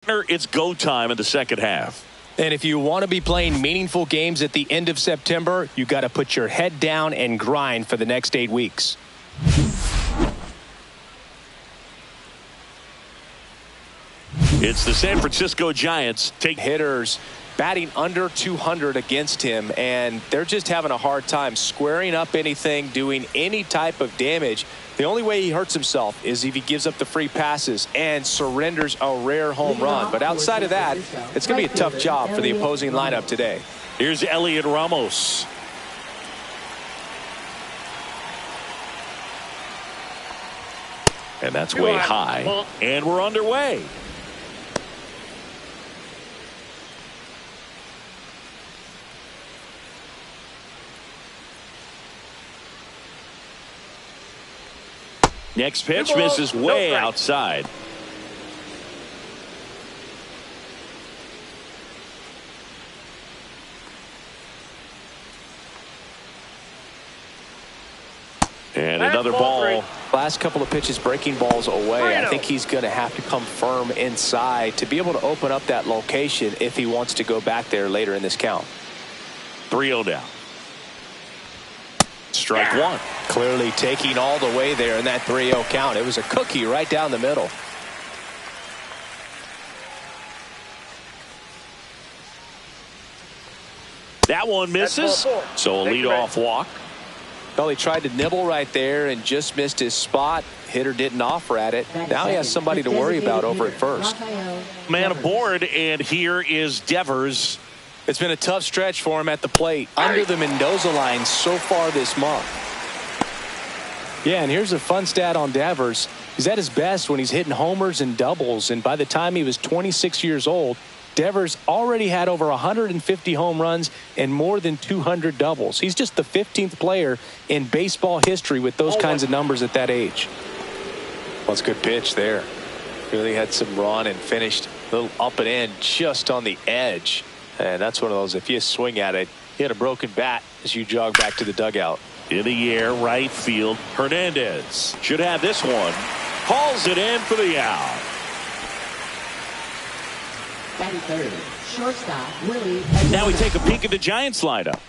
It's go time in the second half. And if you want to be playing meaningful games at the end of September, you got to put your head down and grind for the next 8 weeks. It's the San Francisco Giants. Take hitters batting under 200 against him, and they're just having a hard time squaring up anything, doing any type of damage. The only way he hurts himself is if he gives up the free passes and surrenders a rare home run. But outside of that, it's going to be a tough job for the opposing lineup today. Here's Elliot Ramos. And that's way high. And we're underway. Next pitch misses way outside. And another ball. Last couple of pitches breaking balls away. I think he's going to have to come firm inside to be able to open up that location if he wants to go back there later in this count. 3-0 down. Strike one. Clearly taking all the way there in that 3-0 count. It was a cookie right down the middle. That one misses. So a leadoff walk. Well, he tried to nibble right there and just missed his spot. Hitter didn't offer at it. Now he has somebody to worry about over at first. Man aboard, and here is Devers. It's been a tough stretch for him at the plate. Under the Mendoza line so far this month. Yeah, and here's a fun stat on Devers. He's at his best when he's hitting homers and doubles. And by the time he was 26 years old, Devers already had over 150 home runs and more than 200 doubles. He's just the 15th player in baseball history with those kinds of numbers at that age. Well, it's a good pitch there. Really had some run and finished a little up and in just on the edge. And that's one of those, if you swing at it, you had a broken bat as you jog back to the dugout. In the air, right field. Hernandez should have this one. Hauls it in for the out. Batting third, shortstop Willie. Now we take a peek at the Giants lineup.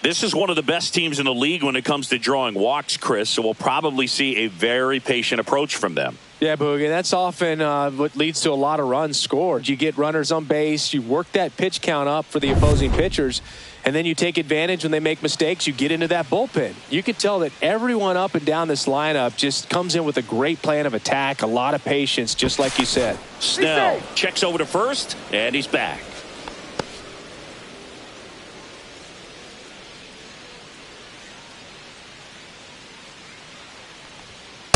This is one of the best teams in the league when it comes to drawing walks, Chris, so we'll probably see a very patient approach from them. Yeah, Boogie, that's often what leads to a lot of runs scored. You get runners on base, you work that pitch count up for the opposing pitchers, and then you take advantage when they make mistakes. You get into that bullpen. You can tell that everyone up and down this lineup just comes in with a great plan of attack, a lot of patience, just like you said. Snell checks over to first, and he's back.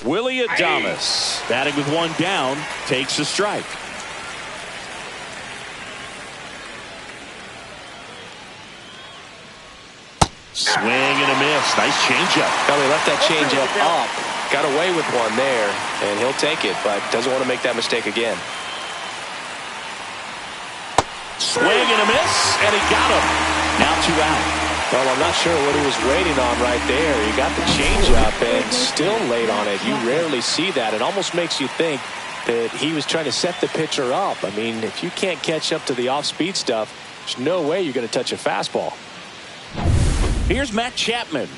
Willie Adames, batting with one down, takes a strike. Swing and a miss. Nice changeup. Well, he left that changeup up. Got away with one there, and he'll take it, but doesn't want to make that mistake again. Swing and a miss, and he got him. Now 2 out. Well, I'm not sure what he was waiting on right there. He got the changeup and still laid on it. You rarely see that. It almost makes you think that he was trying to set the pitcher up. I mean, if you can't catch up to the off-speed stuff, there's no way you're going to touch a fastball. Here's Matt Chapman.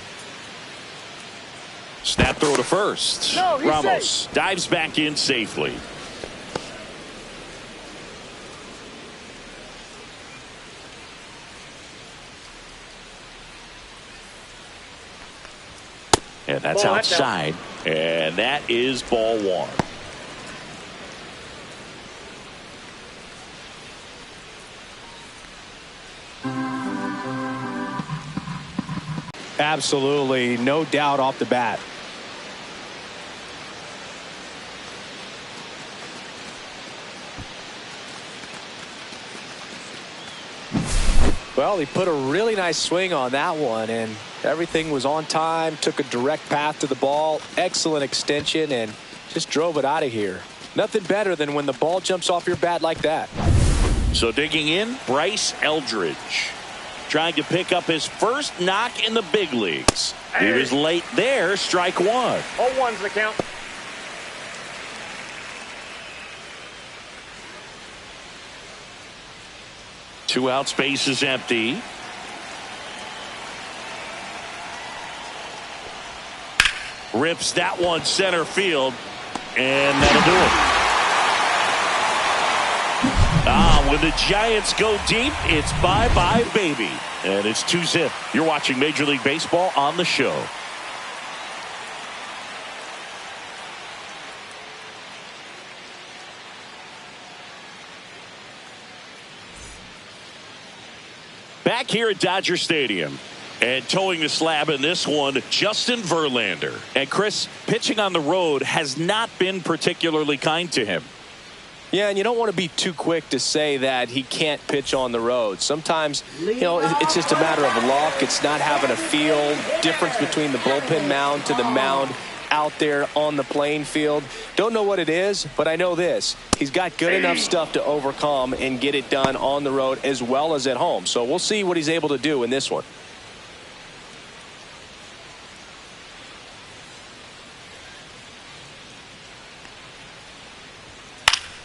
Snap throw to first. Ramos dives back in safely. And that's outside. And that is ball one. Absolutely, no doubt off the bat. Well, he put a really nice swing on that one, and everything was on time, took a direct path to the ball, excellent extension, and just drove it out of here. Nothing better than when the ball jumps off your bat like that. So digging in, Bryce Eldridge. Trying to pick up his first knock in the big leagues. He was late there, strike one. 0-1's the count. 2 outs, base is empty. Rips that one center field, and that'll do it. When the Giants go deep, it's bye-bye, baby. And it's 2-zip. You're watching Major League Baseball on the show. Back here at Dodger Stadium. And towing the slab in this one, Justin Verlander. And Chris, pitching on the road has not been particularly kind to him. Yeah, and you don't want to be too quick to say that he can't pitch on the road. Sometimes, it's just a matter of luck. It's not having a feel. Difference between the bullpen mound to the mound out there on the playing field. Don't know what it is, but I know this. He's got good enough stuff to overcome and get it done on the road as well as at home. So we'll see what he's able to do in this one.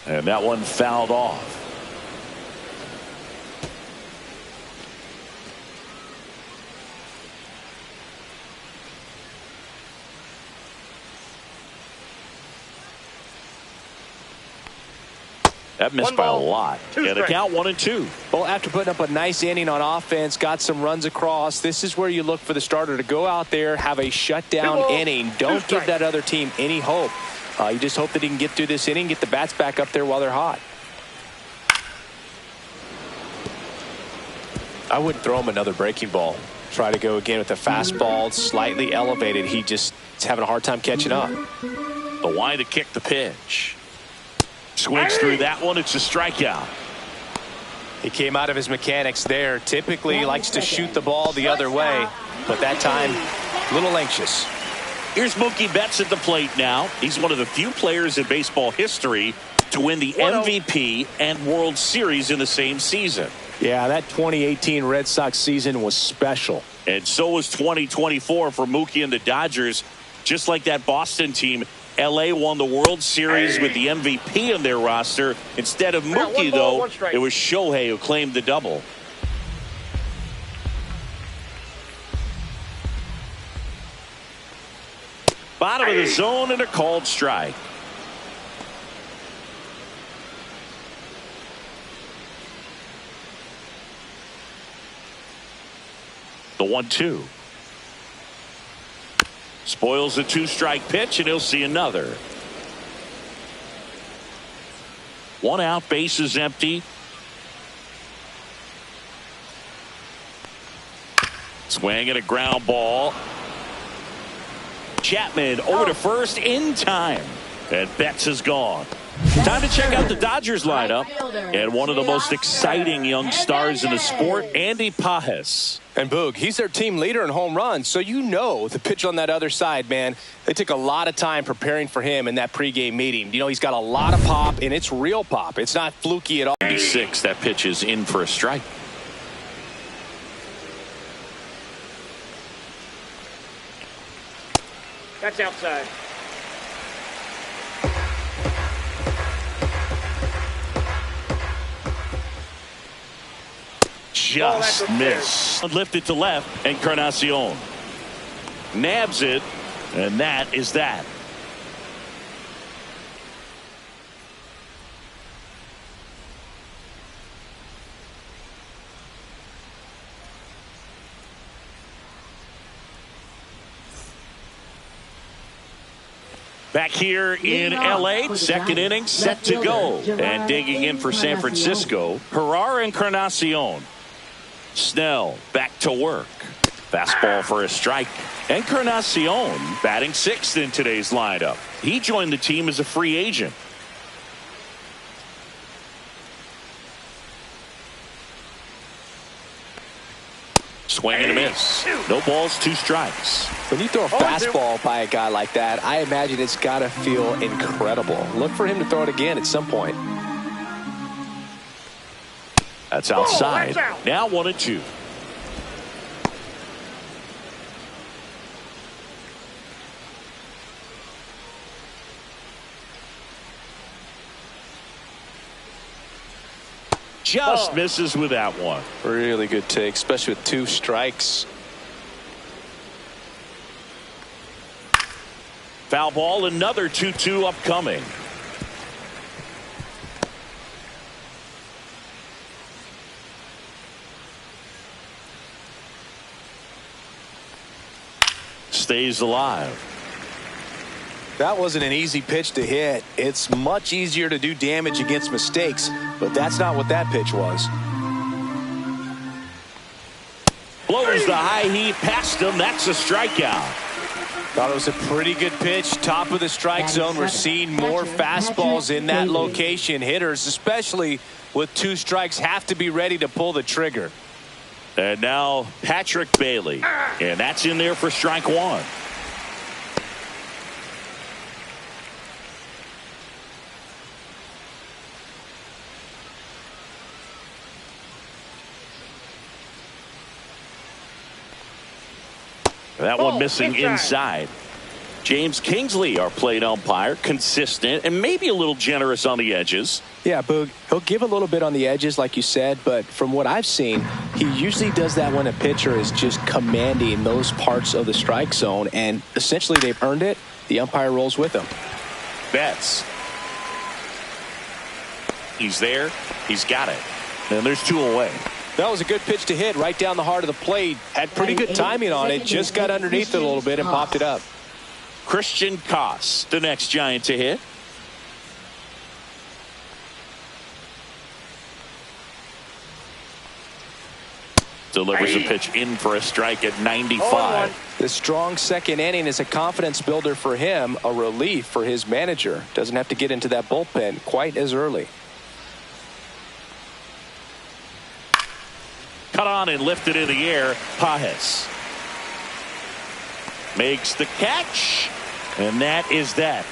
And that one fouled off. That missed by a lot. And the count 1-2. Well, after putting up a nice inning on offense, got some runs across, this is where you look for the starter to go out there, have a shutdown inning. Don't give that other team any hope. You just hope that he can get through this inning, get the bats back up there while they're hot. I wouldn't throw him another breaking ball. Try to go again with the fastball, slightly elevated. He just is having a hard time catching up. The line to kick the pitch. Swings through that one. It's a strikeout. He came out of his mechanics there. Typically he likes to shoot the ball the other way, but that time a little anxious. Here's Mookie Betts at the plate now. He's one of the few players in baseball history to win the MVP and World Series in the same season. Yeah, that 2018 Red Sox season was special. And so was 2024 for Mookie and the Dodgers. Just like that Boston team, LA won the World Series with the MVP on their roster. Instead of Mookie, though, it was Shohei who claimed the double. Bottom of the zone and a called strike. The 1-2. Spoils the 2-strike pitch, and he'll see another. 1 out, base is empty. Swing and a ground ball. Chapman over to first in time. And Betts is gone. Time to check out the Dodgers lineup. And one of the most exciting young stars in the sport, Andy Pages. And Boog, he's their team leader in home runs. So you know the pitch on that other side, man. They took a lot of time preparing for him in that pregame meeting. You know, he's got a lot of pop, and it's real pop. It's not fluky at all. 96, that pitch is in for a strike. That's outside. Just miss. Lifted to left, and Encarnacion nabs it, and that is that. Back here in LA, second inning set to go. And digging in for San Francisco, Herrera and Encarnacion. Snell back to work. Fastball for a strike. Encarnacion batting sixth in today's lineup. He joined the team as a free agent. Swing and a miss. No balls, 2 strikes. When you throw a fastball by a guy like that, I imagine it's got to feel incredible. Look for him to throw it again at some point. That's outside. Now 1-2. Just misses with that one. Really good take, especially with 2 strikes. Foul ball, another 2-2 upcoming. Stays alive. That wasn't an easy pitch to hit. It's much easier to do damage against mistakes, but that's not what that pitch was. Blows the high heat past him. That's a strikeout. Thought it was a pretty good pitch. Top of the strike zone. We're seeing more fastballs in that location. Hitters, especially with 2 strikes, have to be ready to pull the trigger. And now Patrick Bailey. And that's in there for strike 1. That one missing inside. James Kingsley, our plate umpire, consistent and maybe a little generous on the edges. Yeah, Boog, he'll give a little bit on the edges, like you said, but from what I've seen, he usually does that when a pitcher is just commanding those parts of the strike zone, and essentially they've earned it. The umpire rolls with them. Betts. He's there. He's got it. And there's 2 away. That was a good pitch to hit right down the heart of the plate. Had pretty good timing on it. Just got underneath it a little bit and popped it up. Christian Koss, the next Giant to hit. Delivers a pitch in for a strike at 95. The strong second inning is a confidence builder for him, a relief for his manager. Doesn't have to get into that bullpen quite as early. Cut on and lifted in the air. Pajes makes the catch, and that is that.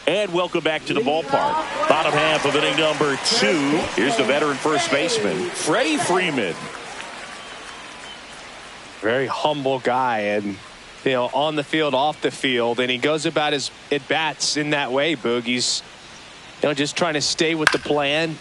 And welcome back to the ballpark. Bottom half of inning number 2. Here's the veteran first baseman, Freddie Freeman. Very humble guy, and on the field, off the field, and he goes about his at-bats in that way, Boog. He's just trying to stay with the plan,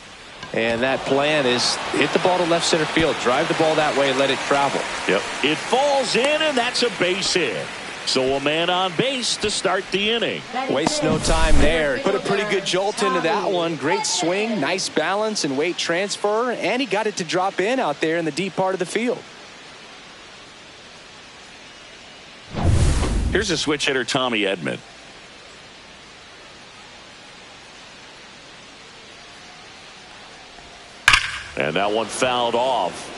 and that plan is hit the ball to left center field, drive the ball that way, let it travel. Yep. It falls in, and that's a base hit. So a man on base to start the inning. Waste no time there. Put a pretty good jolt into that one. Great swing, nice balance and weight transfer, and he got it to drop in out there in the deep part of the field. Here's a switch hitter, Tommy Edman. And that one fouled off.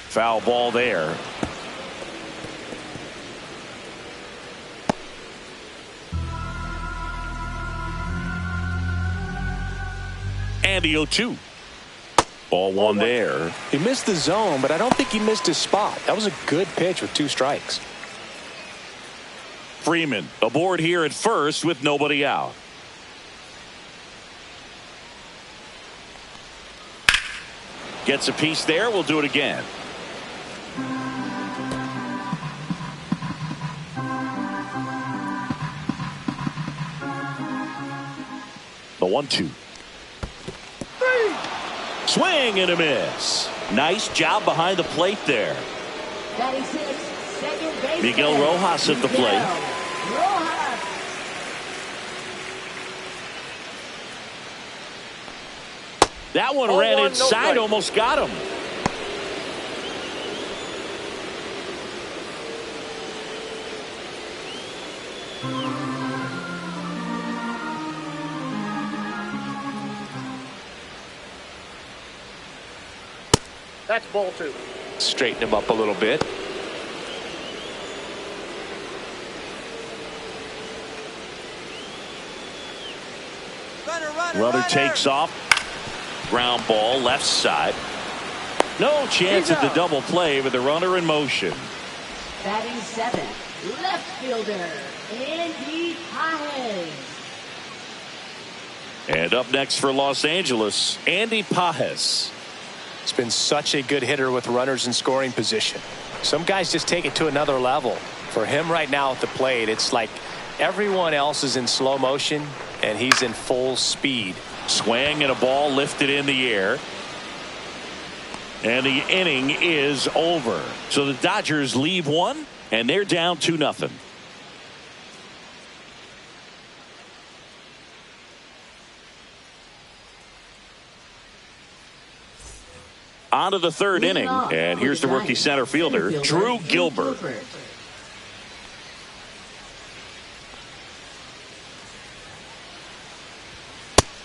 Foul ball there. And the 0-2. Ball one there. He missed the zone, but I don't think he missed his spot. That was a good pitch with 2 strikes. Freeman aboard here at first with nobody out. Gets a piece there. We'll do it again. The 1-2. Swing and a miss. Nice job behind the plate there. Miguel Rojas at the plate. That one ran inside, almost got him. That's ball 2. Straighten him up a little bit. Runner takes off. ground ball left side. No chance at the double play with the runner in motion. Batting seventh, left fielder, Andy Pages. And up next for Los Angeles, Andy Pages. He's been such a good hitter with runners in scoring position. Some guys just take it to another level. For him right now at the plate, it's like everyone else is in slow motion and he's in full speed. Swing and a ball lifted in the air. And the inning is over. So the Dodgers leave one, and they're down 2-0. On to the third inning, and here's the rookie center fielder, Drew Gilbert.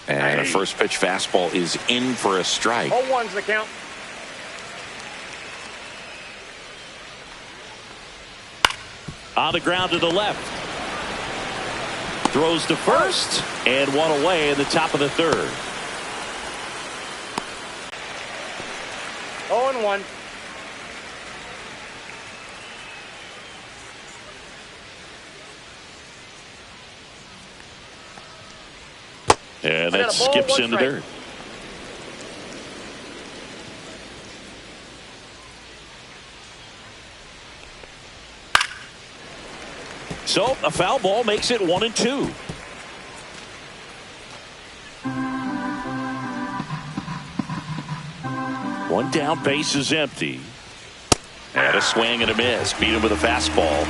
And a first pitch fastball is in for a strike. 0-1's the count. On the ground to the left. Throws to first, and one away in the top of the third. 0-1. And that skips into third. So a foul ball makes it 1-2. One down, base is empty. And a swing and a miss. Beat him with a fastball.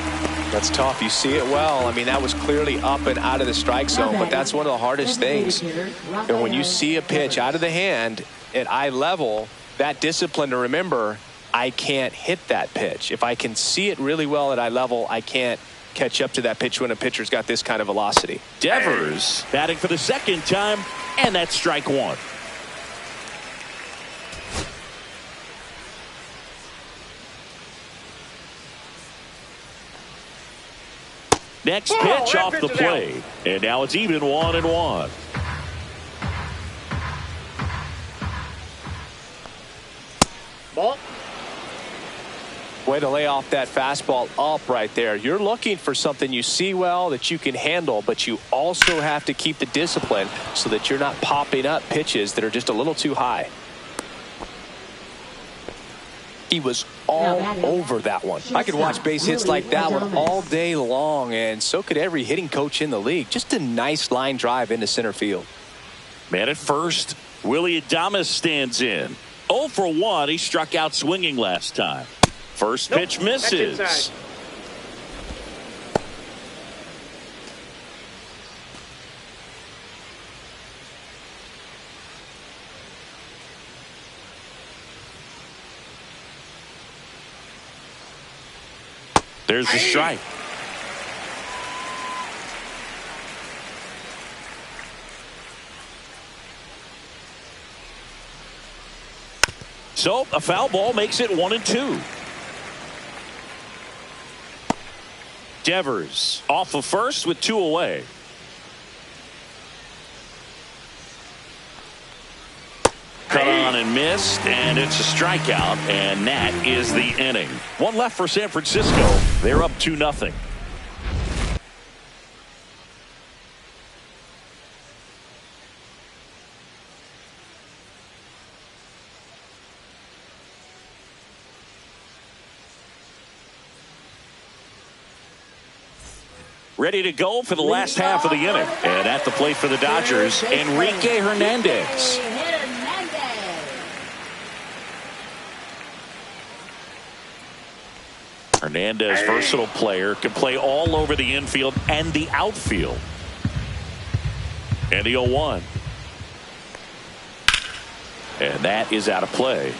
That's tough. You see it well. I mean, that was clearly up and out of the strike zone, but that's one of the hardest things. And when you see a pitch out of the hand at eye level, that discipline to remember, I can't hit that pitch. If I can see it really well at eye level, I can't catch up to that pitch when a pitcher's got this kind of velocity. Devers batting for the second time, and that's strike one. Next pitch off the plate, and now it's even 1-1. Ball. Way to lay off that fastball up right there. You're looking for something you see well that you can handle, but you also have to keep the discipline so that you're not popping up pitches that are just a little too high. He was all over that one. I could watch base hits like that one all day long, and so could every hitting coach in the league. Just a nice line drive into center field. Man at first, Willie Adames stands in. 0 for 1. He struck out swinging last time. First pitch misses. There's the strike. So a foul ball makes it 1-2. Devers off of first with 2 away. Cut on and missed, and it's a strikeout, and that is the inning. One left for San Francisco. They're up 2-0. Ready to go for the last half of the inning. And at the plate for the Dodgers, Enrique Hernandez. Hernandez, versatile player, can play all over the infield and the outfield. And the 0-1. And that is out of play.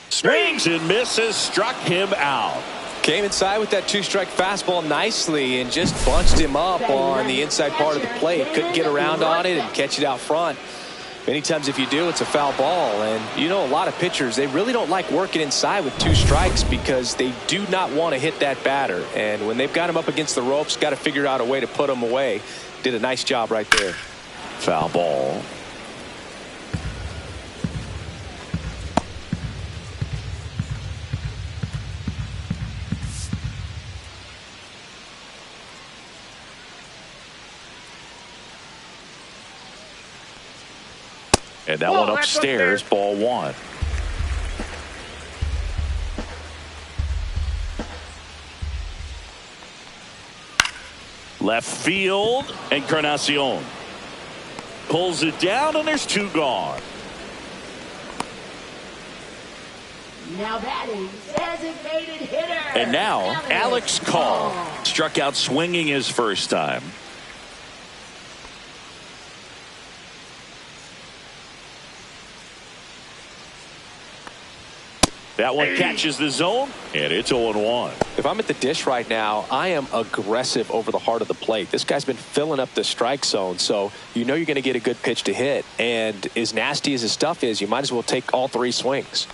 Swings and misses, struck him out. Came inside with that 2-strike fastball nicely and just bunched him up on the inside part of the plate. Couldn't get around on it and catch it out front. Many times if you do, it's a foul ball. And you know, a lot of pitchers, they really don't like working inside with 2 strikes because they do not want to hit that batter. And when they've got him up against the ropes, got to figure out a way to put him away. Did a nice job right there. Foul ball. And that one upstairs, ball 1. Left field, Encarnacion pulls it down, and there's 2 gone. Now batting, designated hitter. And now Alex Call struck out swinging his first time. That one catches the zone, and it's 0-1. If I'm at the dish right now, I am aggressive over the heart of the plate. This guy's been filling up the strike zone, so you know you're going to get a good pitch to hit. And as nasty as his stuff is, you might as well take all 3 swings.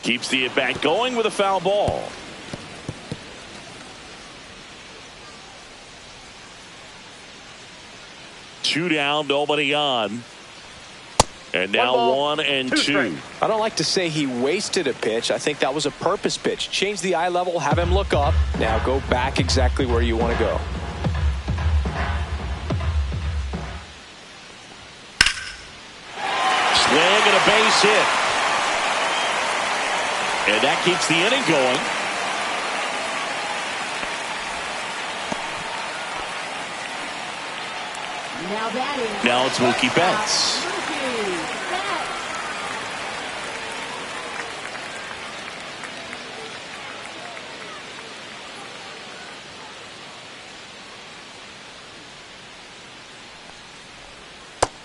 Keeps the at-bat going with a foul ball. Two down, nobody on. And now 1 and 2. I don't like to say he wasted a pitch. I think that was a purpose pitch. Change the eye level, have him look up. Now go back exactly where you want to go. Swing and a base hit. And that keeps the inning going. Now it's Mookie Betts.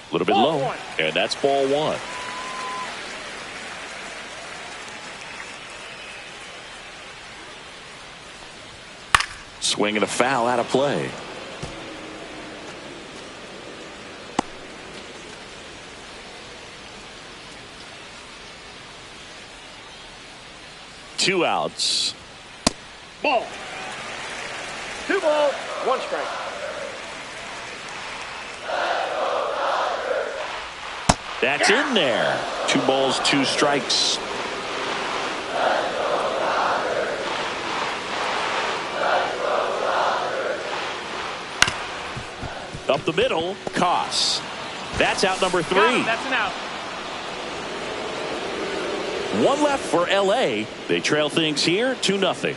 A little bit low. And that's ball 1. Swing and a foul out of play. Two outs. Ball. 2 balls, 1 strike. That's in there. 2 balls, 2 strikes. Up the middle, Koss. That's out number 3. That's an out. 1 left for LA. They trail things here 2-0.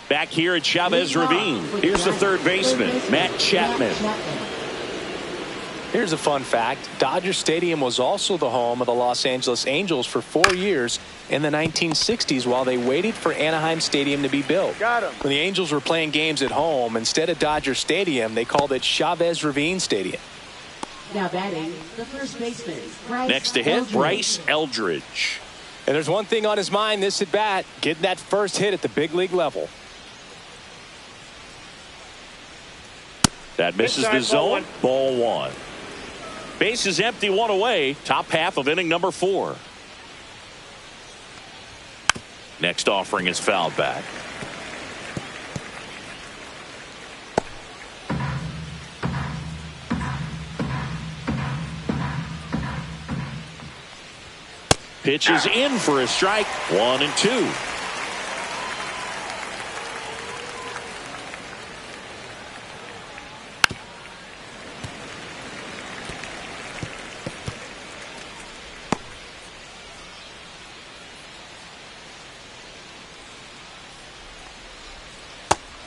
Back here at Chavez Ravine. Here's the third baseman, Matt Chapman. Here's a fun fact. Dodger Stadium was also the home of the Los Angeles Angels for 4 years in the 1960s while they waited for Anaheim Stadium to be built. Got him. When the Angels were playing games at home, instead of Dodger Stadium, they called it Chavez Ravine Stadium. Now batting, the first baseman, Bryce Next to hit, Eldridge. Bryce Eldridge. And there's one thing on his mind this at bat, getting that first hit at the big league level. That misses the zone. Ball 1. Base is empty, 1 away. Top half of inning number 4. Next offering is fouled back. Pitch is in for a strike. 1 and 2.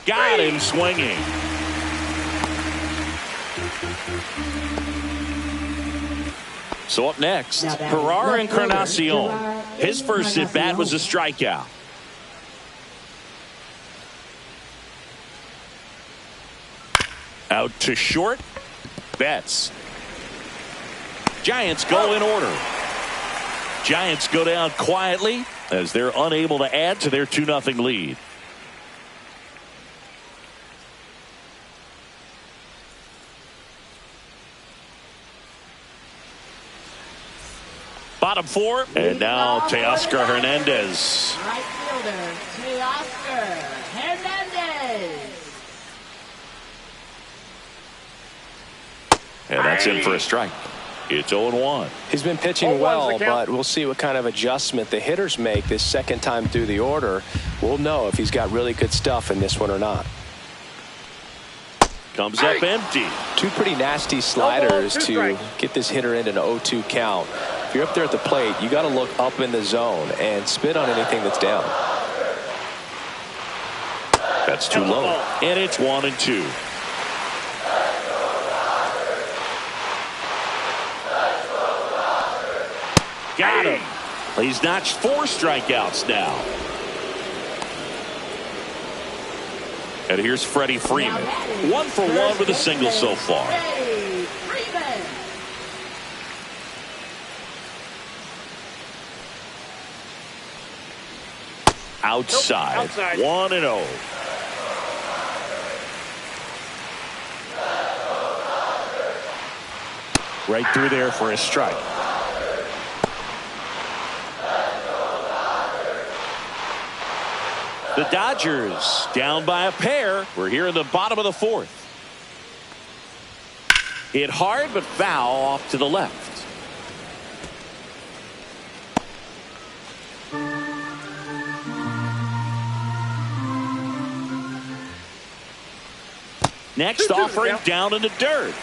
Got him swinging. So up next, Herrera Encarnacion. His first at bat was a strikeout. Out to short. Betts. Giants go in order. Giants go down quietly as they're unable to add to their 2-0 lead. Bottom 4, and now Teoscar Hernandez. Right fielder, Teoscar Hernandez. And that's in for a strike. It's 0-1. He's been pitching well, but we'll see what kind of adjustment the hitters make this second time through the order. We'll know if he's got really good stuff in this one or not. Comes up empty. 2 pretty nasty sliders to get this hitter into an 0-2 count. If you're up there at the plate, you got to look up in the zone and spit on anything that's down. That's too low. And it's 1-2. Got him. He's notched 4 strikeouts now. And here's Freddie Freeman. 1 for 1 with a single so far. Outside. 1-0. Right through there for a strike. The Dodgers down by a pair. We're here in the bottom of the 4th. Hit hard but foul off to the left. Next offering down in the dirt.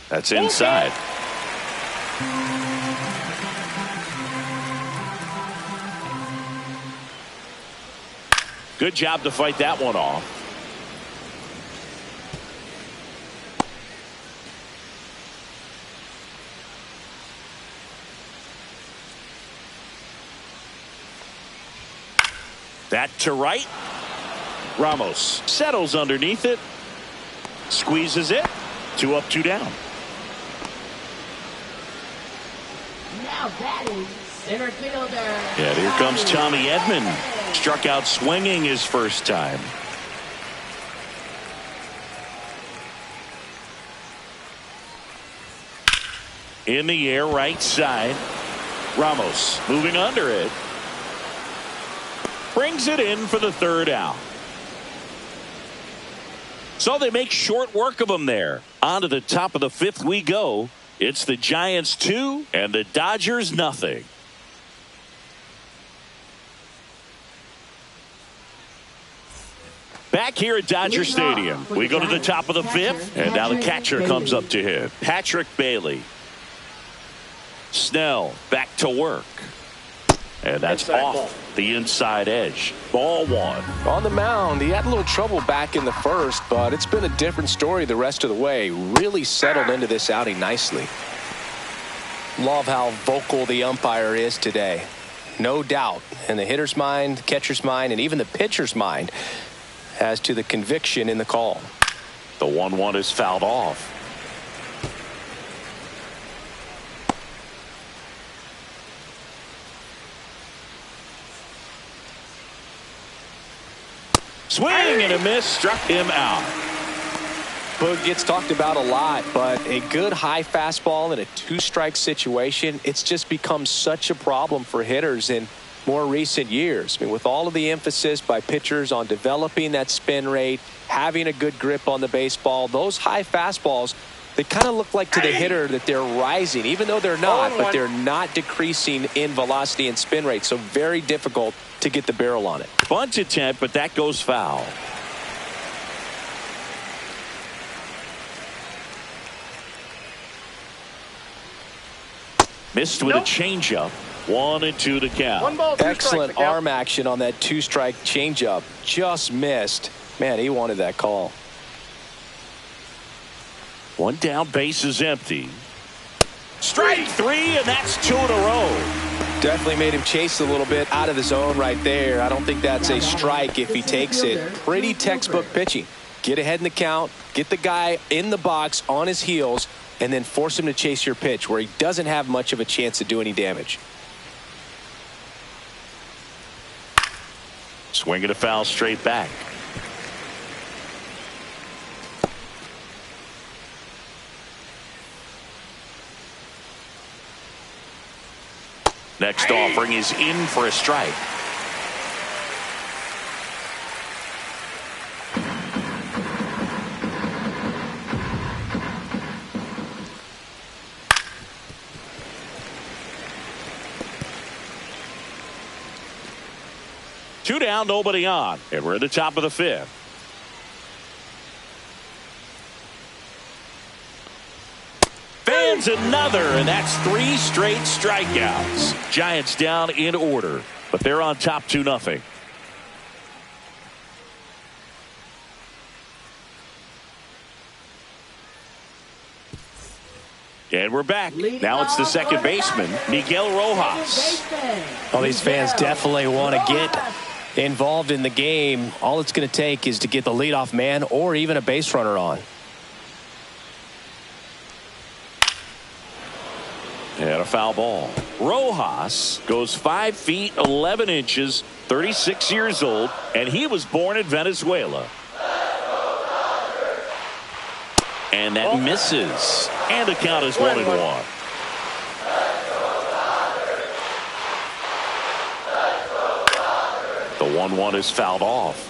That's inside. Good job to fight that one off. That to right. Ramos settles underneath it. Squeezes it. 2 up, 2 down. Now batting, center fielder. Yeah, here comes Tommy Edman. Struck out swinging his first time. In the air, right side. Ramos moving under it. Brings it in for the 3rd out. So they make short work of him there. On to the top of the 5th we go. It's the Giants 2 and the Dodgers nothing. Back here at Dodger Stadium, we go to the top of the 5th, and now the catcher comes up to hit. Patrick Bailey. Snell back to work. And that's off the inside edge. Ball 1. On the mound, he had a little trouble back in the 1st, but it's been a different story the rest of the way. Really settled into this outing nicely. Love how vocal the umpire is today. No doubt in the hitter's mind, catcher's mind, and even the pitcher's mind as to the conviction in the call. The 1-1 is fouled off. Swing and a miss, struck him out. Boog gets talked about a lot, but a good high fastball in a 2-strike situation, it's just become such a problem for hitters in more recent years. I mean, with all of the emphasis by pitchers on developing that spin rate, having a good grip on the baseball, those high fastballs, they kind of look like to the hitter that they're rising, even though they're not, but they're not decreasing in velocity and spin rate. So very difficult to get the barrel on it. Bunt attempt, but that goes foul. Missed with a changeup. 1-2 to count. 1 ball, 2 Excellent strikes, the count. arm action on that 2-strike changeup. Just missed. Man, he wanted that call. 1 down, base is empty. Strike 3, and that's 2 in a row. Definitely made him chase a little bit out of the zone right there. I don't think that's a strike if he takes it. Pretty textbook pitching. Get ahead in the count, get the guy in the box on his heels, and then force him to chase your pitch where he doesn't have much of a chance to do any damage. Swing and a foul straight back. Next offering is in for a strike. Two down, nobody on, and we're at the top of the 5th. Fans another, and that's 3 straight strikeouts. Giants down in order, but they're on top 2-0. And we're back. Now it's the second baseman, Miguel Rojas. Well, these fans definitely want to get involved in the game. All it's going to take is to get the leadoff man or even a base runner on. And a foul ball. Rojas goes 5 feet 11 inches, 36 years old, and he was born in Venezuela. And that misses. And the count is 1-1. The 1-1 is fouled off.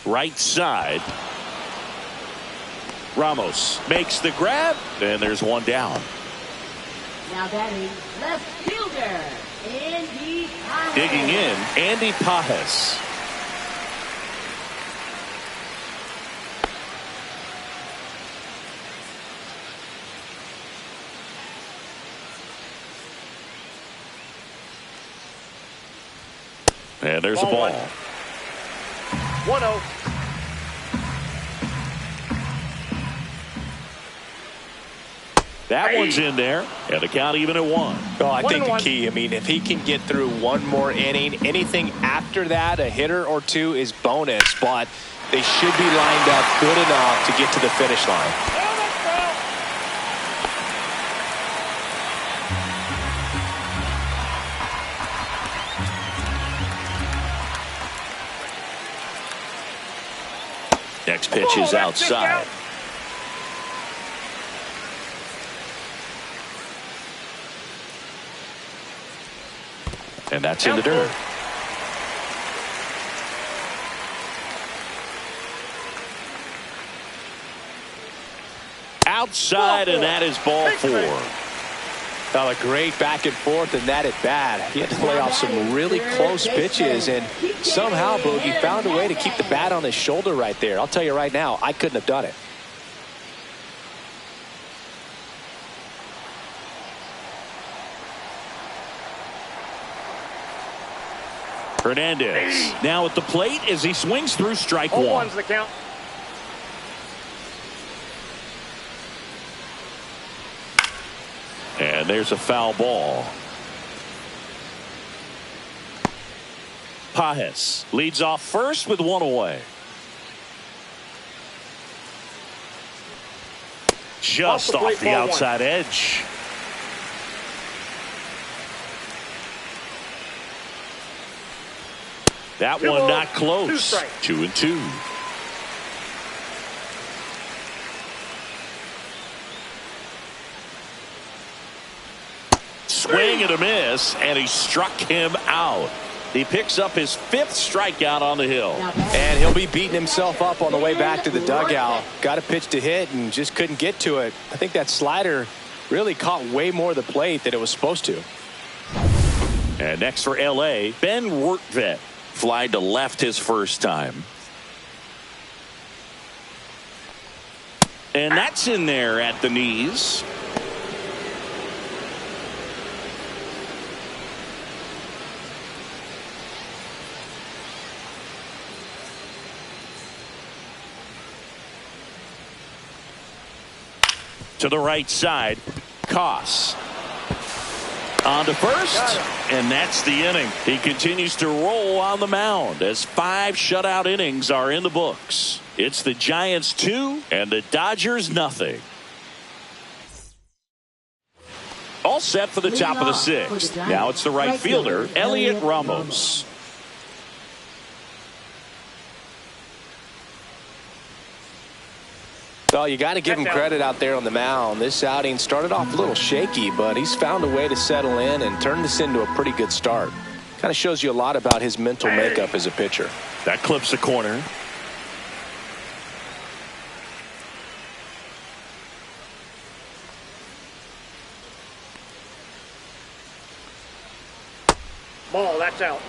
Right side. Ramos makes the grab, and there's 1 down. Now batting left fielder, Andy Pajes. Digging in, Andy Pajes. And there's a ball. 1-0. That one's in there, and the count even at 1. Oh, I think the 1-1. key, I mean, if he can get through one more inning, anything after that, a hitter or 2 is bonus, but they should be lined up good enough to get to the finish line. Next pitch is outside. And that's in the dirt. Outside, and that is ball 4. Now, a great back and forth and that at bat. He had to play off some really close pitches, and somehow Boogie found a way to keep the bat on his shoulder right there. I'll tell you right now, I couldn't have done it. Hernandez now at the plate as he swings through strike 1. 0-1's the count. And there's a foul ball. Pajes leads off first with 1 away. Just off the outside edge. That one not close. 2-2. Swing and a miss, and he struck him out. He picks up his 5th strikeout on the hill. And he'll be beating himself up on the way back to the dugout. Got a pitch to hit and just couldn't get to it. I think that slider really caught way more of the plate than it was supposed to. And next for L.A., Ben Wertvet. Fly to left his first time. And that's in there at the knees. To the right side, Koss. On to first, and that's the inning. He continues to roll on the mound as 5 shutout innings are in the books. It's the Giants 2 and the Dodgers nothing. All set for the top of the 6th. Now it's the right fielder, Elliot Ramos. Well, you got to give him credit out there on the mound. This outing started off a little shaky, but he's found a way to settle in and turn this into a pretty good start. Kind of shows you a lot about his mental makeup as a pitcher. That clips the corner. Ball, that's out.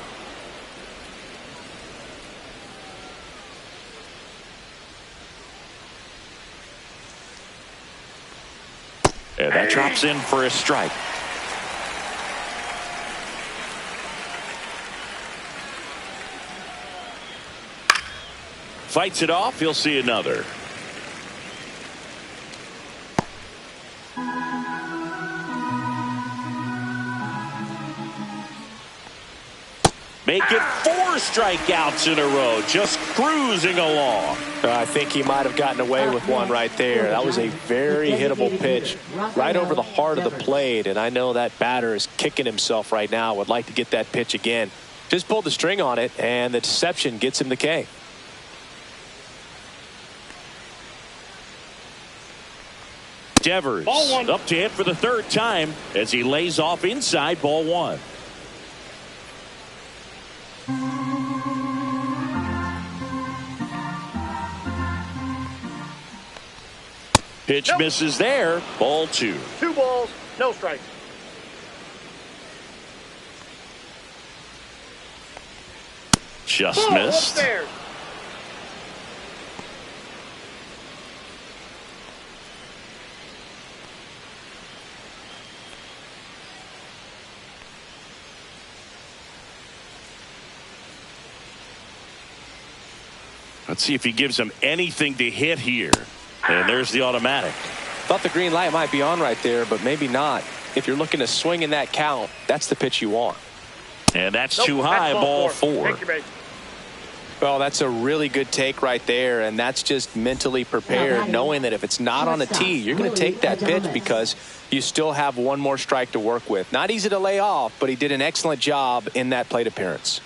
And that drops in for a strike. Fights it off. He'll see another. Make it 4 strikeouts in a row, just cruising along. I think he might have gotten away with one right there. That was a very hittable pitch right over the heart of the plate, and I know that batter is kicking himself right now. Would like to get that pitch again. Just pulled the string on it, and the deception gets him the K. Devers up to hit for the 3rd time as he lays off inside ball 1. Pitch misses there. Ball 2. 2 balls, no strikes. Just missed. Upstairs. Let's see if he gives him anything to hit here. And there's the automatic. Thought the green light might be on right there, but maybe not. If you're looking to swing in that count, that's the pitch you want. And that's too high, ball 4. Well, that's a really good take right there, and that's just mentally prepared, knowing that if it's not on a tee, you're going to take that pitch because you still have one more strike to work with. Not easy to lay off, but he did an excellent job in that plate appearance.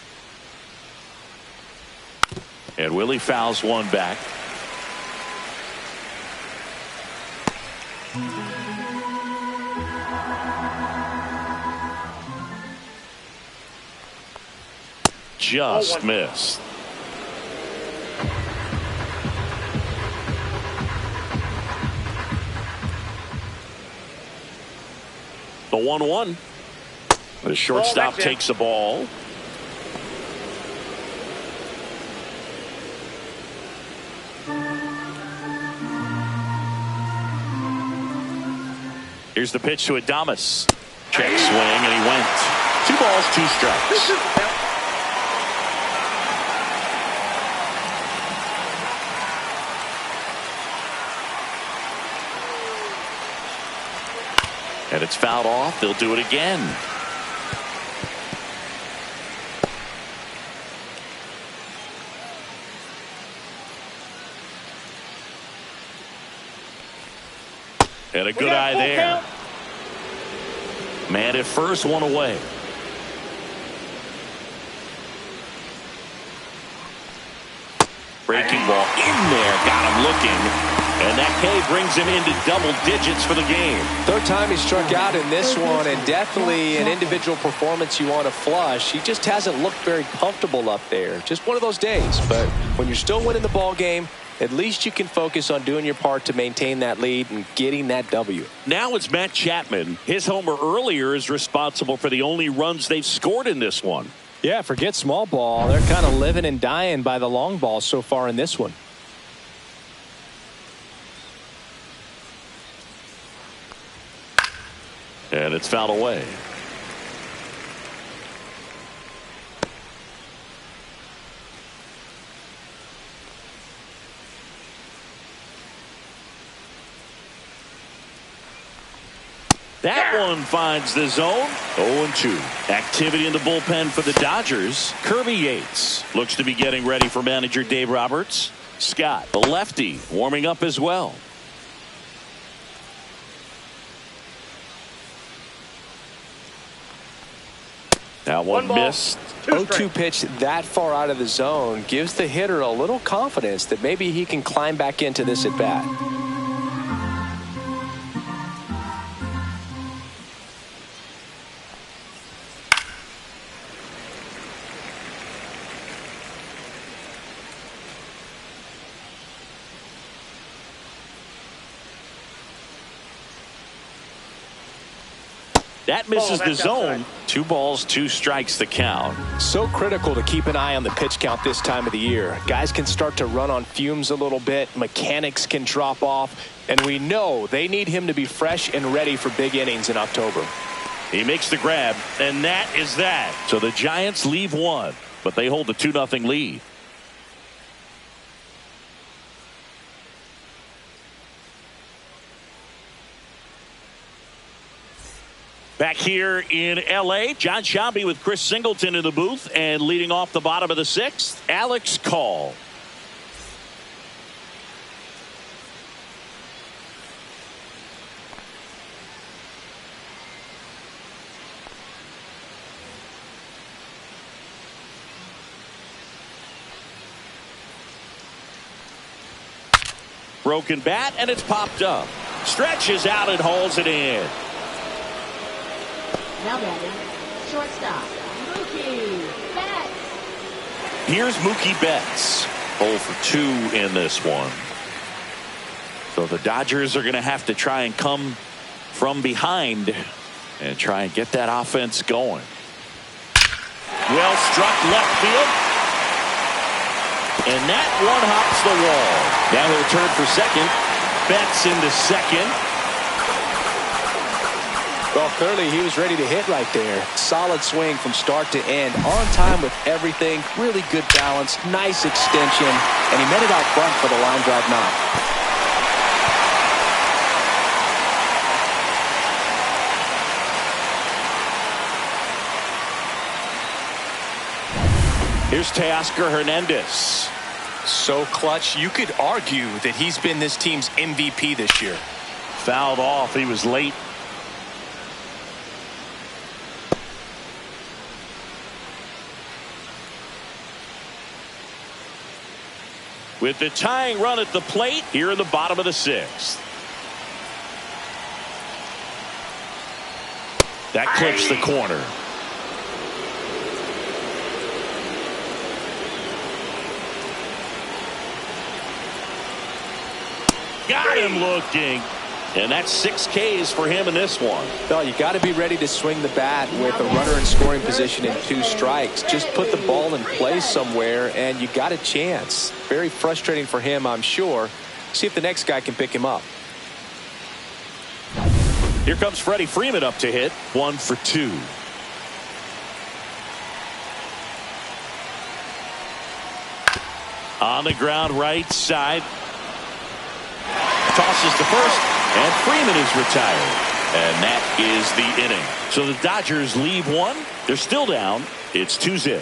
And Willie fouls one back. Just missed. The 1-1. The shortstop takes the ball. Here's the pitch to Adames. Check swing, and he went. 2 balls, 2 strikes. And it's fouled off. They'll do it again. And a good eye there. Man at first, 1 away. Breaking ball in there. Got him looking. And that K brings him into double digits for the game. 3rd time he struck out in this one, and definitely an individual performance you want to flush. He just hasn't looked very comfortable up there. Just one of those days. But when you're still winning the ball game, at least you can focus on doing your part to maintain that lead and getting that W. Now it's Matt Chapman. His homer earlier is responsible for the only runs they've scored in this one. Yeah, forget small ball. They're kind of living and dying by the long ball so far in this one. And it's fouled away. That one finds the zone. 0-2. Activity in the bullpen for the Dodgers. Kirby Yates looks to be getting ready for manager Dave Roberts. Scott, the lefty, warming up as well. That one missed. 0-2 pitch that far out of the zone gives the hitter a little confidence that maybe he can climb back into this at bat. That misses the zone. Outside. 2 balls, 2 strikes the count. So critical to keep an eye on the pitch count this time of the year. Guys can start to run on fumes a little bit. Mechanics can drop off. And we know they need him to be fresh and ready for big innings in October. He makes the grab, and that is that. So the Giants leave 1, but they hold the 2-0 lead. Back here in L.A., John Shelby with Chris Singleton in the booth, and leading off the bottom of the 6th, Alex Call. Broken bat, and it's popped up. Stretches out and hauls it in. Now batting, shortstop, Mookie Betts. Here's Mookie Betts. 0 for 2 in this one. So the Dodgers are going to have to try and come from behind and try and get that offense going. Well struck left field. And that one hops the wall. Now he'll turn for second. Betts into second. Well, clearly he was ready to hit right there. Solid swing from start to end. On time with everything. Really good balance. Nice extension. And he met it out front for the line drive knock. Here's Teoscar Hernandez. So clutch, you could argue that he's been this team's MVP this year. Fouled off. He was late. With the tying run at the plate here in the bottom of the 6th. That clips the corner. Got him looking. And that's 6 Ks for him in this one. Well, you got to be ready to swing the bat with a runner in scoring position and 2 strikes. Just put the ball in play somewhere and you got a chance. Very frustrating for him, I'm sure. See if the next guy can pick him up. Here comes Freddie Freeman up to hit. 1 for 2. On the ground right side. Tosses to first, and Freeman is retired. And that is the inning. So the Dodgers leave 1. They're still down. It's 2-0.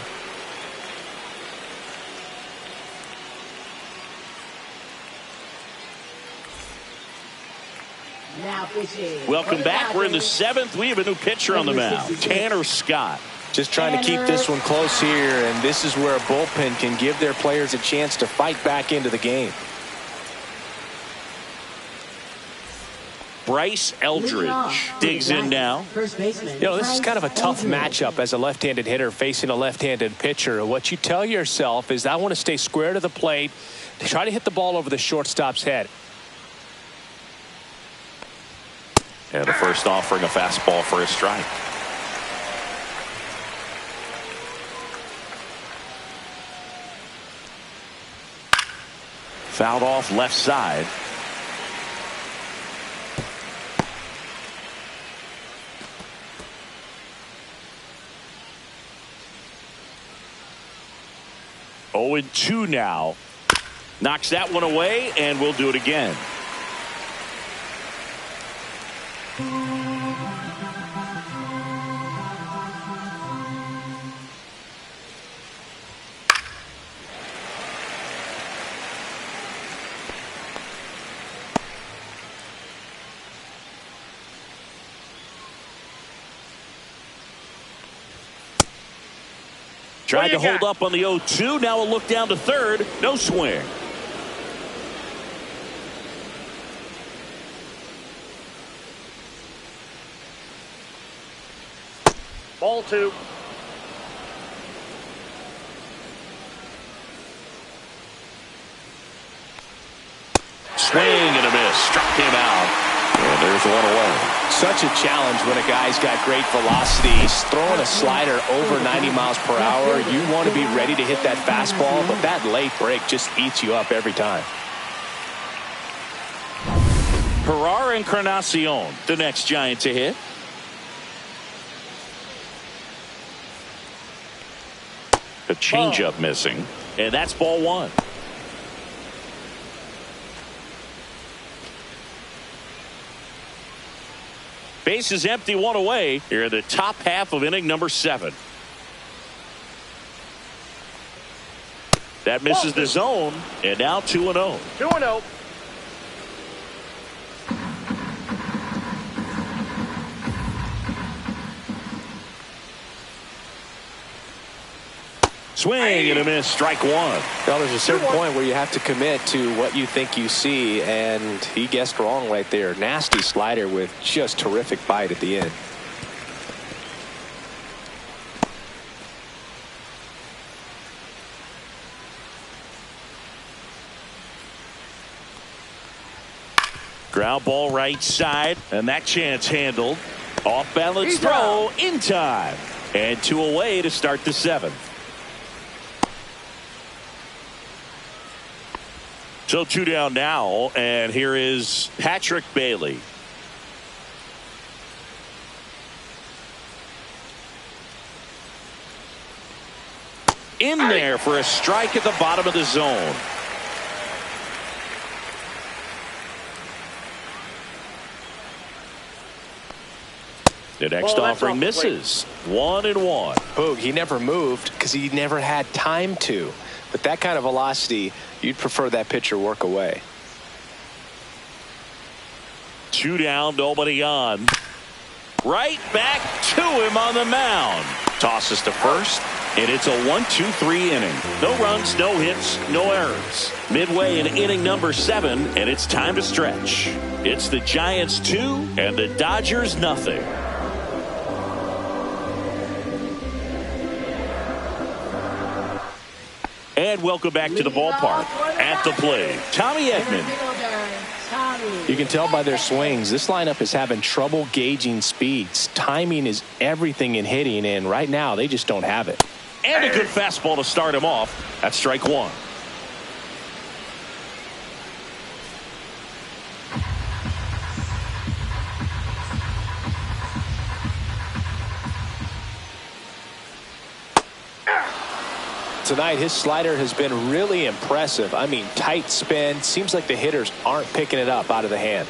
Now pitching. Welcome back. We're in the 7th. We have a new pitcher on the mound, Tanner Scott. Just trying to keep this one close here, and this is where a bullpen can give their players a chance to fight back into the game. Bryce Eldridge digs in now. You know, this is kind of a tough matchup as a left-handed hitter facing a left-handed pitcher. What you tell yourself is I want to stay square to the plate, try to hit the ball over the shortstop's head. And the first offering a fastball for a strike. Fouled off left side. 0-2 now. Knocks that one away, and we'll do it again. Tried to hold up on the 0-2. Now a look down to third. No swing. Ball 2. Swing and a miss. Struck him out. And there's one away. Such a challenge when a guy's got great velocity. He's throwing a slider over 90 miles per hour. You want to be ready to hit that fastball, but that late break just eats you up every time. Herrera and Encarnacion, the next Giant to hit. A changeup missing, and that's ball 1. Base is empty, 1 away. Here in the top half of inning number 7. That misses the zone, and now 2-0. 2-0. Swing and a miss. Strike 1. Well, there's a certain point where you have to commit to what you think you see, and he guessed wrong right there. Nasty slider with just terrific bite at the end. Ground ball right side, and that chance handled. Off balance throw in time, and 2 away to start the 7th. So 2 down now, and here is Patrick Bailey. In there for a strike at the bottom of the zone. The next offering misses. 1-1. Boog, he never moved because he never had time to. With that kind of velocity, you'd prefer that pitcher work away. 2 down, nobody on. Right back to him on the mound. Tosses to first, and it's a 1-2-3 inning. No runs, no hits, no errors. Midway in inning number 7, and it's time to stretch. It's the Giants 2 and the Dodgers nothing. And welcome back to the ballpark. At the plate, Tommy Edman. You can tell by their swings, this lineup is having trouble gauging speeds. Timing is everything in hitting, and right now they just don't have it. And a good fastball to start him off. That's strike 1. Tonight, his slider has been really impressive. I mean, tight spin. Seems like the hitters aren't picking it up out of the hand.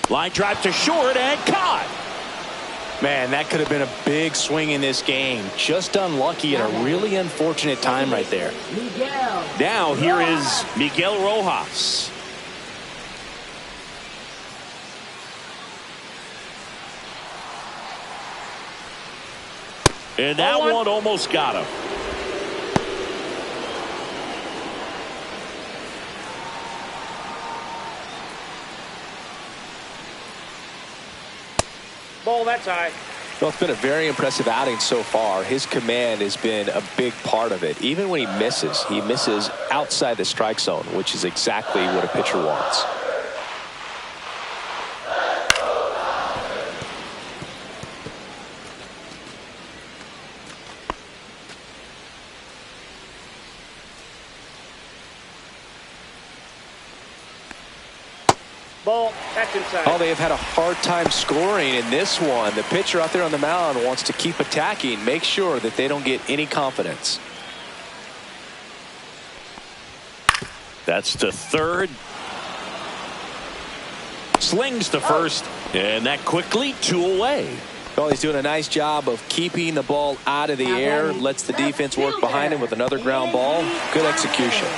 Line drive to short and caught. Man, that could have been a big swing in this game. Just unlucky at a really unfortunate time right there. Now here is Miguel Rojas. And that one almost got him. Ball, that's high. Well, it's been a very impressive outing so far. His command has been a big part of it. Even when he misses outside the strike zone, which is exactly what a pitcher wants. Ball, that's inside. Oh, they have had a hard time scoring in this one. The pitcher out there on the mound wants to keep attacking, make sure that they don't get any confidence. That's to third. Slings to first, and that quickly 2 away. Well, he's doing a nice job of keeping the ball out of the air, lets the defense work behind him with another ground ball. Good execution.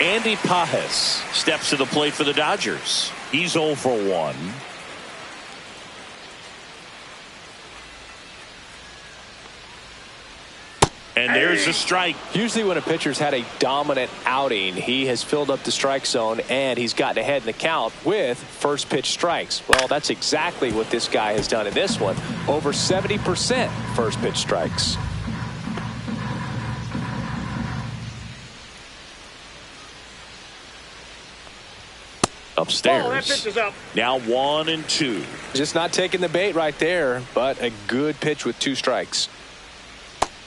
Andy Pajes steps to the plate for the Dodgers. He's 0 for 1. And there's a strike. Usually when a pitcher's had a dominant outing, he has filled up the strike zone and he's gotten ahead in the count with first pitch strikes. Well, that's exactly what this guy has done in this one. Over 70% first pitch strikes. Upstairs. Oh, that pitch is up. Now 1-2. Just not taking the bait right there, but a good pitch with 2 strikes.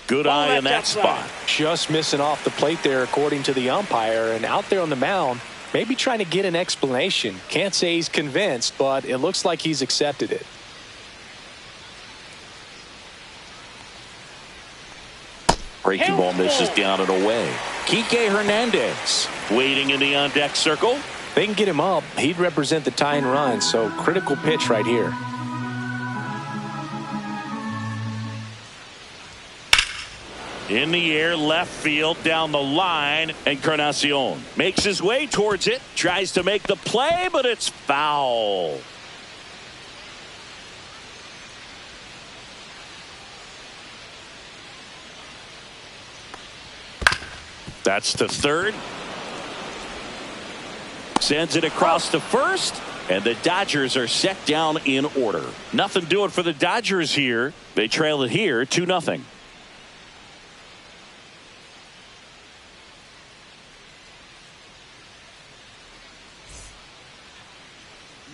Good eye in that spot. Just missing off the plate there, according to the umpire. And out there on the mound, maybe trying to get an explanation. Can't say he's convinced, but it looks like he's accepted it. Breaking ball misses down and away. Kike Hernandez waiting in the on-deck circle. They can get him up. He'd represent the tying run, so critical pitch right here. In the air, left field, down the line, Encarnacion makes his way towards it, tries to make the play, but it's foul. That's to third. Sends it across to first, and the Dodgers are set down in order. Nothing doing for the Dodgers here. They trail it here 2-0.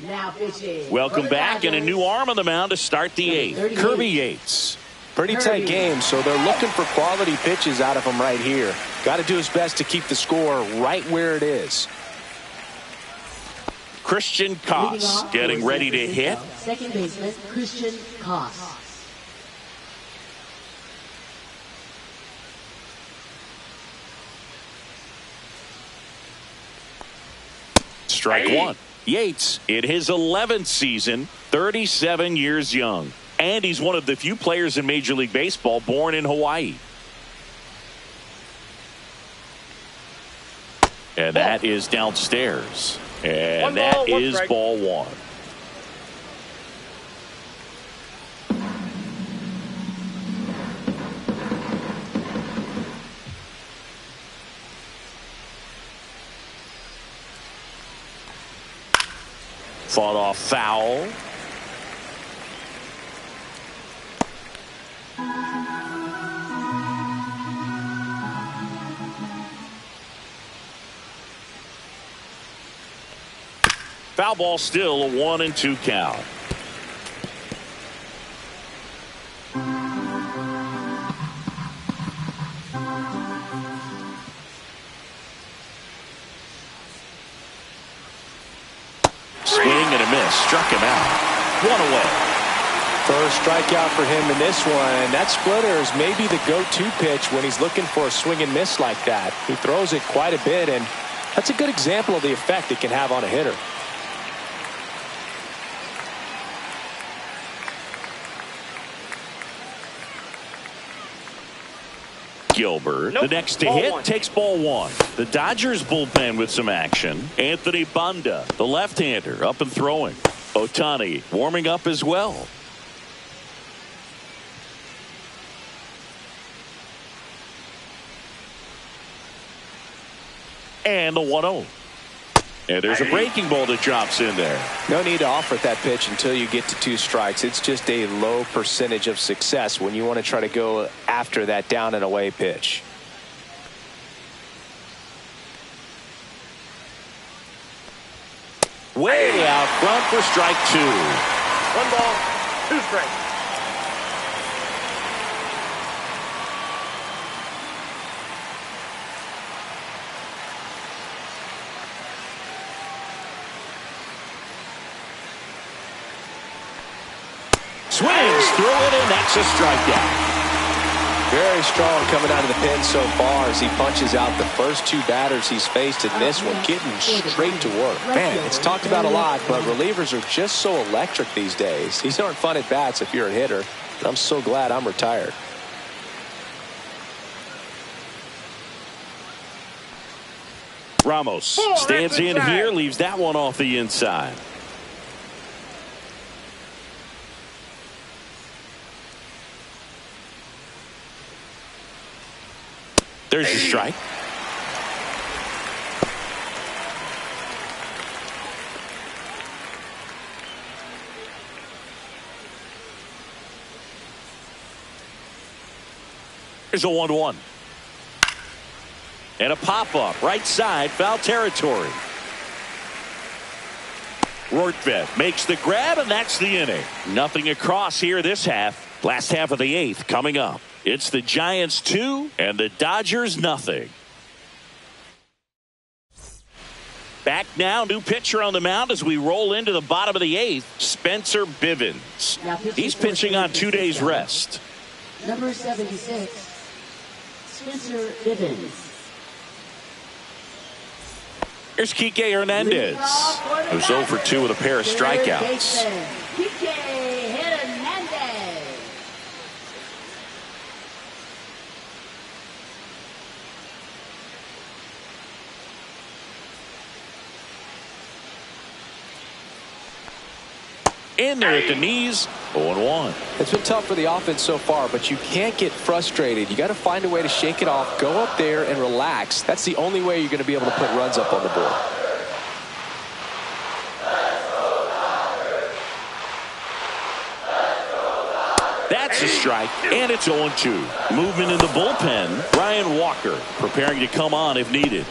Now pitching. Welcome back, and a new arm on the mound to start the 8th. Kirby Yates. Pretty tight game, so they're looking for quality pitches out of him right here. Got to do his best to keep the score right where it is. Christian Koss getting ready to hit. Second baseman Christian Koss. Strike one. Yates in his 11th season, 37 years young. And he's one of the few players in Major League Baseball born in Hawaii. And that is downstairs. And that is ball one. Fought off foul. Foul ball, still a 1-2 count. Swing and a miss. Struck him out. 1 away. First strikeout for him in this one. That splitter is maybe the go-to pitch when he's looking for a swing and miss like that. He throws it quite a bit, and that's a good example of the effect it can have on a hitter. Gilbert, the next to hit, takes ball one. The Dodgers bullpen with some action. Anthony Banda, the left-hander, up and throwing. Ohtani warming up as well. And the 1-0. And there's a breaking ball that drops in there. No need to offer that pitch until you get to 2 strikes. It's just a low percentage of success when you want to try to go after that down and away pitch. Way out front for strike 2. 1 ball, 2 strikes. Swings through it, and that's a strikeout. Very strong coming out of the pen so far as he punches out the first two batters he's faced in this one, getting straight to work. Man, it's talked about a lot, but relievers are just so electric these days. These aren't fun at bats if you're a hitter. I'm so glad I'm retired. Ramos stands in here, leaves that one off the inside. There's the strike. Here's a 1-1. And a pop-up, right side, foul territory. Rortvedt makes the grab, and that's the inning. Nothing across here this half. Last half of the eighth coming up. It's the Giants 2 and the Dodgers nothing. Back now, new pitcher on the mound as we roll into the bottom of the eighth, Spencer Bivens. He's pitching on 2 days rest. Number 76, Spencer Bivens. Here's Kike Hernandez, who's 0 for 2 with a pair of strikeouts. Kike Hernandez. In there at the knees, 0-1. It's been tough for the offense so far, but you can't get frustrated. You got to find a way to shake it off, go up there and relax. That's the only way you're going to be able to put runs up on the board. That's a strike, and it's 0-2. Movement in the bullpen. Ryan Walker preparing to come on if needed.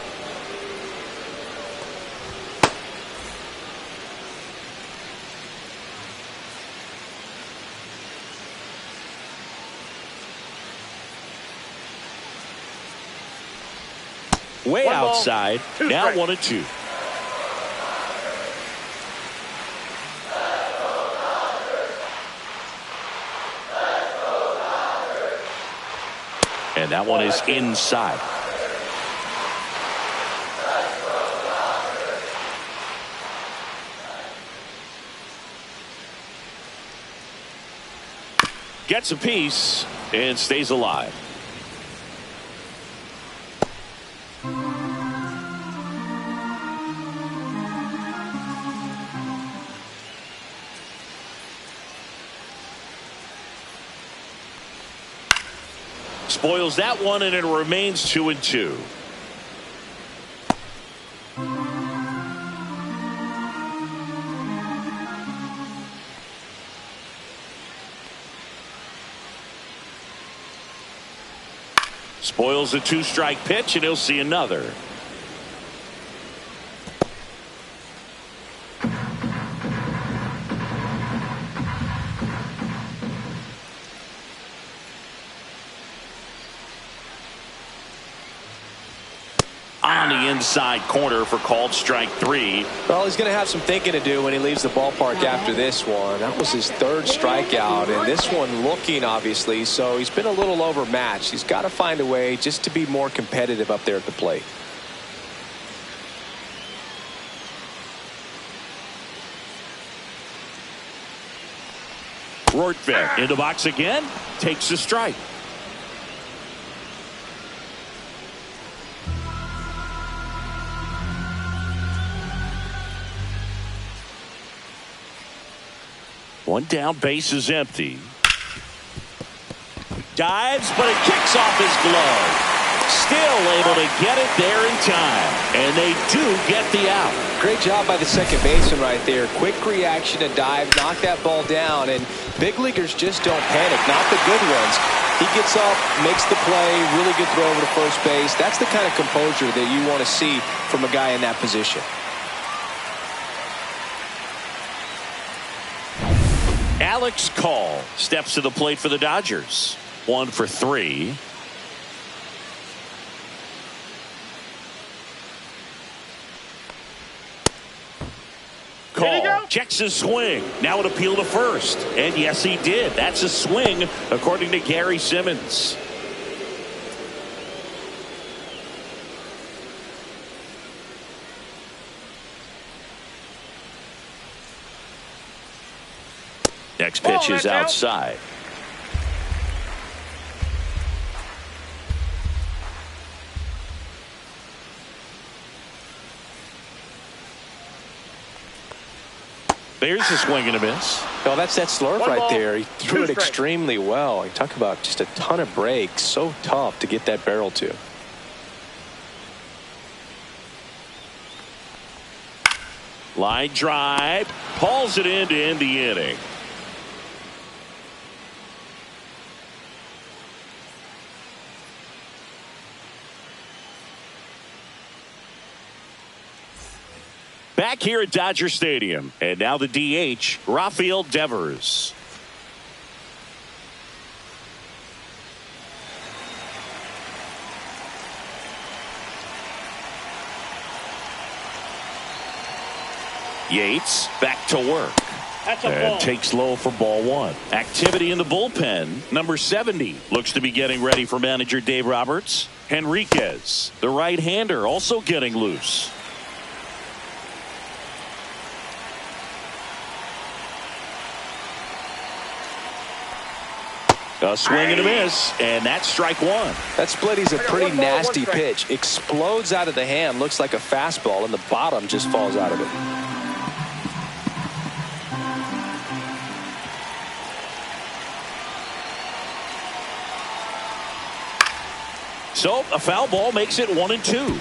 Way outside, now 1-2. And that one is inside. Gets a piece and stays alive. Spoils that one, and it remains 2-2. Spoils a 2-strike pitch, and he'll see another. On the inside corner for called strike 3. Well, he's going to have some thinking to do when he leaves the ballpark after this one. That was his third strikeout, and this one looking obviously, so he's been a little overmatched. He's got to find a way just to be more competitive up there at the plate. Rortvedt in the box again, takes the strike. One down, base is empty. Dives, but it kicks off his glove. Still able to get it there in time. And they do get the out. Great job by the second baseman right there. Quick reaction to dive, knock that ball down. And big leaguers just don't panic, not the good ones. He gets up, makes the play, really good throw over to first base. That's the kind of composure that you want to see from a guy in that position. Alex Call steps to the plate for the Dodgers. 1 for 3. call. Checks his swing. Now an appeal to first. And yes, he did. That's a swing, according to Gary Simmons. Next pitch is outside. There's a swing and a miss. Oh, that's that slurve right there. He threw it extremely well. You talk about just a ton of breaks. So tough to get that barrel to. Line drive. Hauls it in to end the inning. Back here at Dodger Stadium. And now the DH, Rafael Devers. Yates back to work. And takes low for ball one. Activity in the bullpen. Number 70 looks to be getting ready for manager Dave Roberts. Henriquez, the right-hander, also getting loose. A swing and a miss, and that's strike one. That splitty's a pretty nasty pitch. Explodes out of the hand, looks like a fastball, and the bottom just falls out of it. So a foul ball makes it 1-2.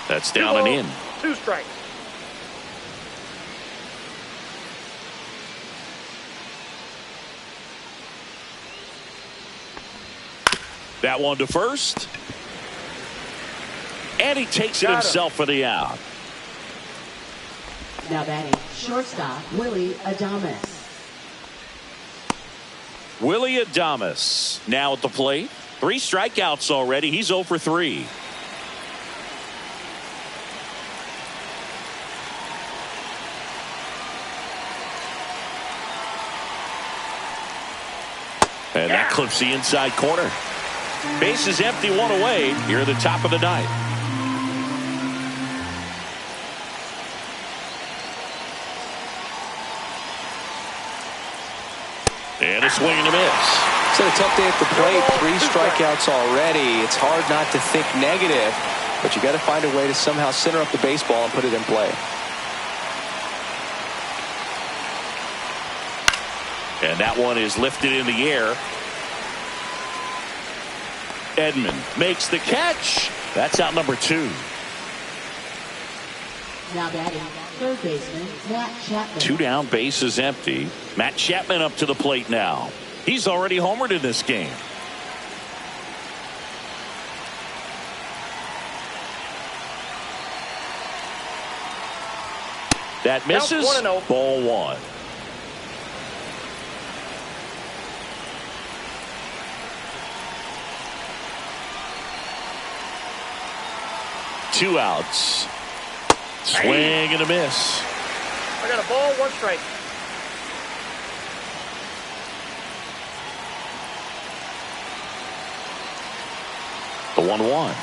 That's down and in. 2 strikes. That one to first. And he takes it himself for the out. Now batting, shortstop, Willie Adames. Willie Adames now at the plate. 3 strikeouts already. He's 0 for 3. And that clips the inside corner. Base is empty, 1 away here at the top of the ninth. And a swing and a miss. It's a tough day at the plate. 3 strikeouts already. It's hard not to think negative, but you got to find a way to somehow center up the baseball and put it in play. And that one is lifted in the air. Edman makes the catch. That's out number 2. Now batting, third baseman, Matt Chapman. 2 down, base is empty. Matt Chapman up to the plate now. He's already homered in this game. That misses. Ball 1. Two outs. Swing and a miss. I got a ball, 1 strike. The 1-1.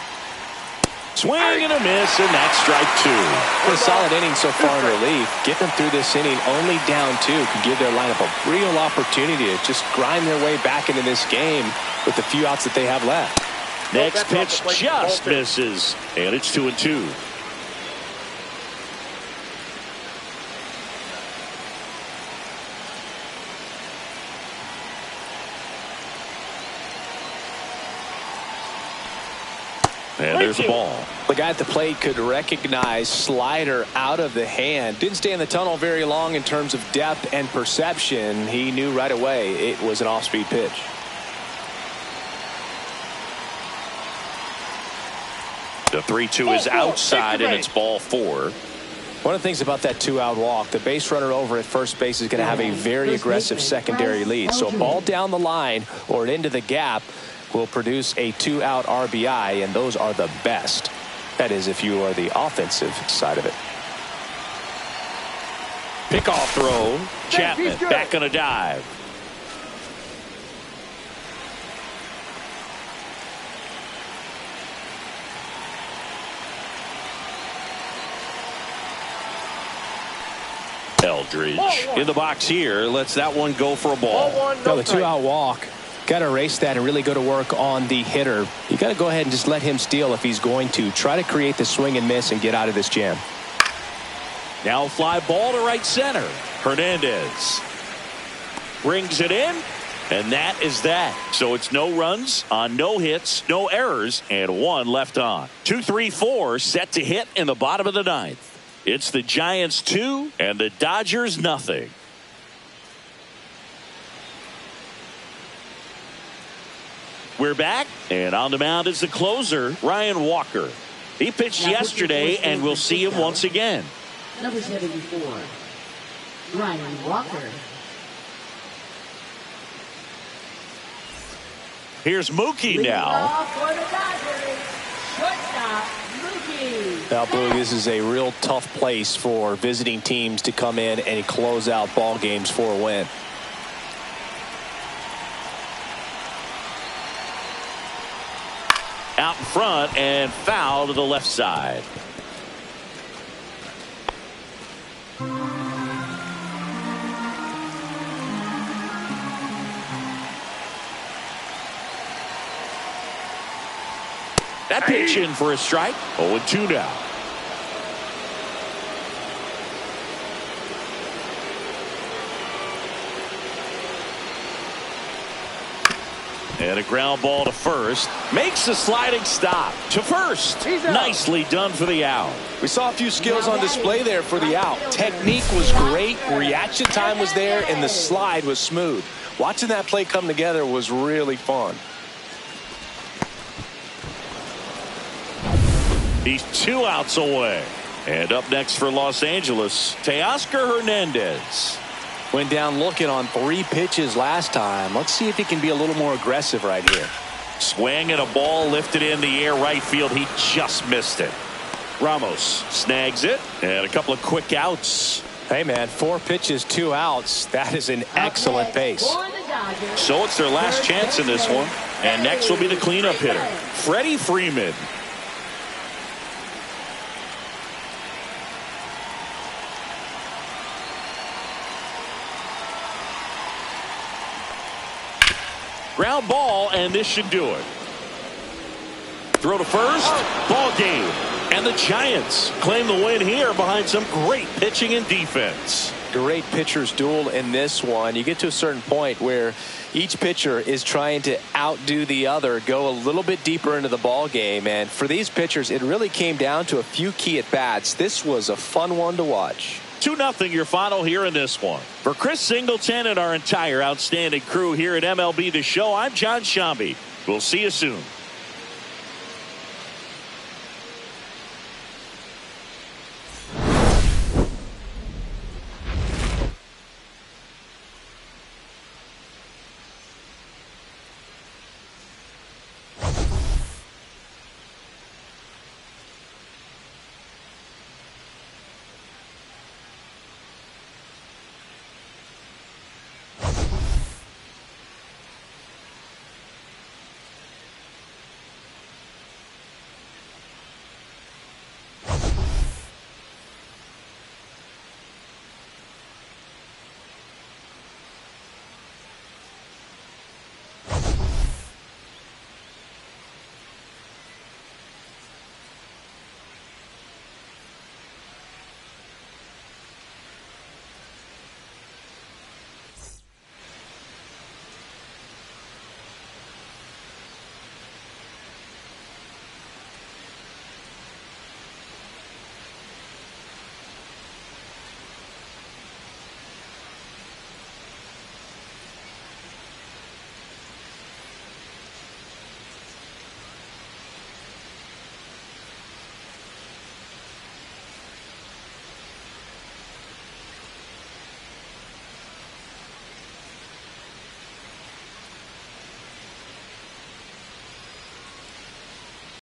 Swing and a miss, and that's strike 2. What a solid inning so far in relief. Get them through this inning only down 2 could give their lineup a real opportunity to just grind their way back into this game with the few outs that they have left. Next pitch just misses, and it's 2-2. And there's the ball. The guy at the plate could recognize slider out of the hand. Didn't stay in the tunnel very long in terms of depth and perception. He knew right away it was an off-speed pitch. The 3-2 is outside, and it's ball 4. One of the things about that two-out walk, the base runner over at first base is going to have a very aggressive secondary lead. So a ball down the line or into the gap will produce a two-out RBI, and those are the best. That is, if you are the offensive side of it. Pickoff throw. Chapman back on a dive. Eldridge in the box here. Lets that one go for a ball. No, the two-out walk. Got to erase that and really go to work on the hitter. You got to go ahead and just let him steal if he's going to. Try to create the swing and miss and get out of this jam. Now a fly ball to right center. Hernandez brings it in, and that is that. So it's no runs on no hits, no errors, and one left on. 2-3-4 set to hit in the bottom of the ninth. It's the Giants 2 and the Dodgers nothing. We're back, and on the mound is the closer, Ryan Walker. He pitched yesterday, and we'll see him once again. Number 74, Ryan Walker. Here's Mookie now. For the Dodgers, shortstop, Mookie. Now, Boog, this is a real tough place for visiting teams to come in and close out ball games for a win. Out in front and foul to the left side. That pitch in for a strike. 0-2 now. And a ground ball to first. Makes a sliding stop to first. Nicely done for the out. We saw a few skills on display there for the out. Technique was great. Reaction time was there. And the slide was smooth. Watching that play come together was really fun. He's 2 outs away. And up next for Los Angeles, Teoscar Hernandez. Went down looking on 3 pitches last time. Let's see if he can be a little more aggressive right here. Swing and a ball lifted in the air right field. He just missed it. Ramos snags it, and a couple of quick outs. Hey, man, 4 pitches, 2 outs. That is an excellent pace. So it's their last chance in this one. And next will be the cleanup hitter, Freddie Freeman. Ground ball, and this should do it. Throw to first, ball game. And the Giants claim the win here behind some great pitching and defense. Great pitchers duel in this one. You get to a certain point where each pitcher is trying to outdo the other, go a little bit deeper into the ball game. And for these pitchers, it really came down to a few key at-bats. This was a fun one to watch. 2-0 your final here in this one. For Chris Singleton and our entire outstanding crew here at MLB The Show, I'm John Shambi. We'll see you soon.